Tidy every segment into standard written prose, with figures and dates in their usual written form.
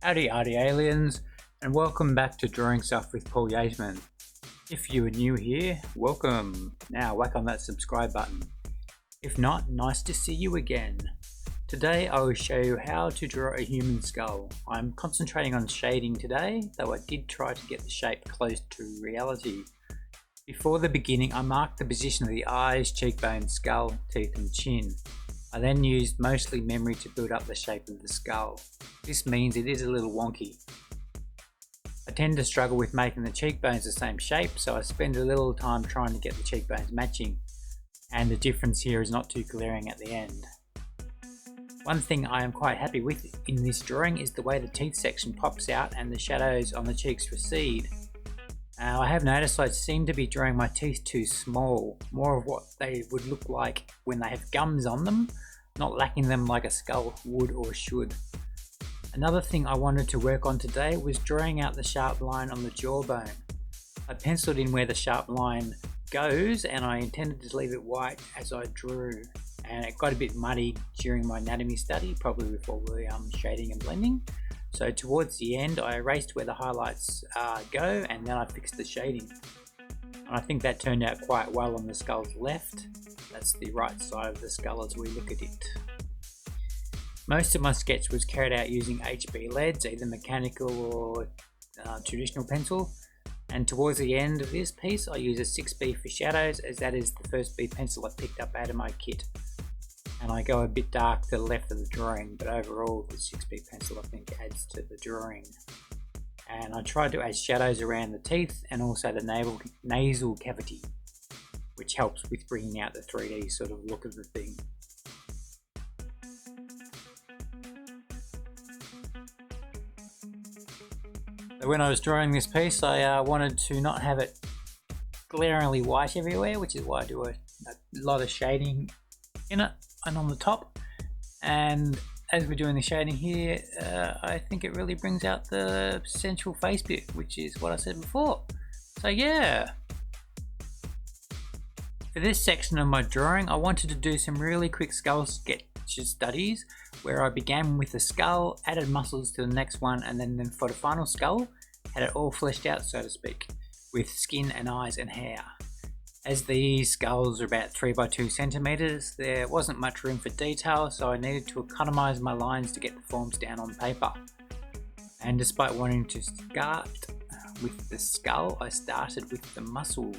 Howdy ArtyAliens, and welcome back to Drawing Stuff with Paul Yateman. If you are new here, welcome. Now whack on that subscribe button. If not, nice to see you again. Today I will show you how to draw a human skull. I'm concentrating on shading today, though I did try to get the shape close to reality. Before the beginning, I marked the position of the eyes, cheekbones, skull, teeth and chin. I then used mostly memory to build up the shape of the skull. This means it is a little wonky. I tend to struggle with making the cheekbones the same shape, so I spend a little time trying to get the cheekbones matching, and the difference here is not too glaring at the end. One thing I am quite happy with in this drawing is the way the teeth section pops out and the shadows on the cheeks recede. I have noticed I seem to be drawing my teeth too small, more of what they would look like when they have gums on them, not lacking them like a skull would or should. Another thing I wanted to work on today was drawing out the sharp line on the jawbone. I penciled in where the sharp line goes and I intended to leave it white as I drew, and it got a bit muddy during my anatomy study, probably with all the shading and blending. So towards the end I erased where the highlights go and then I fixed the shading. And I think that turned out quite well on the skull's left. That's the right side of the skull as we look at it. Most of my sketch was carried out using HB leads, either mechanical or traditional pencil. And towards the end of this piece I use a 6B for shadows, as that is the first B pencil I picked up out of my kit. And I go a bit dark to the left of the drawing, but overall the 6B pencil I think adds to the drawing. And I tried to add shadows around the teeth and also the nasal cavity, which helps with bringing out the 3D sort of look of the thing. So when I was drawing this piece I wanted to not have it glaringly white everywhere, which is why I do a lot of shading in it and on the top. And as we're doing the shading here, I think it really brings out the central face bit, which is what I said before. So yeah, for this section of my drawing I wanted to do some really quick skull sketch studies where I began with the skull, added muscles to the next one, and then for the final skull had it all fleshed out, so to speak, with skin and eyes and hair. As these skulls are about 3 by 2 centimeters, there wasn't much room for detail, so I needed to economize my lines to get the forms down on paper. And despite wanting to start with the skull, I started with the muscles.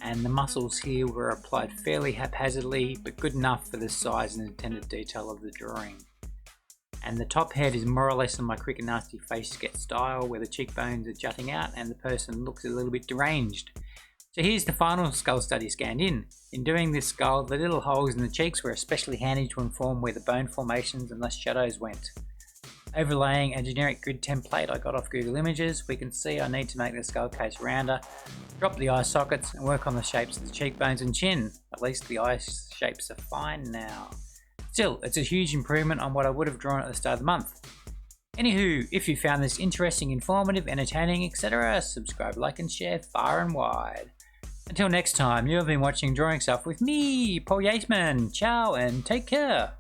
And the muscles here were applied fairly haphazardly, but good enough for the size and intended detail of the drawing. And the top head is more or less in my quick and nasty face sketch style, where the cheekbones are jutting out and the person looks a little bit deranged. So here's the final skull study scanned in. In doing this skull, the little holes in the cheeks were especially handy to inform where the bone formations and thus shadows went. Overlaying a generic grid template I got off Google Images, we can see I need to make the skull case rounder, drop the eye sockets and work on the shapes of the cheekbones and chin. At least the eye shapes are fine now. Still, it's a huge improvement on what I would have drawn at the start of the month. Anywho, if you found this interesting, informative, entertaining, etc., subscribe, like and share far and wide. Until next time, you have been watching Drawing Stuff with me, Paul Yateman. Ciao and take care.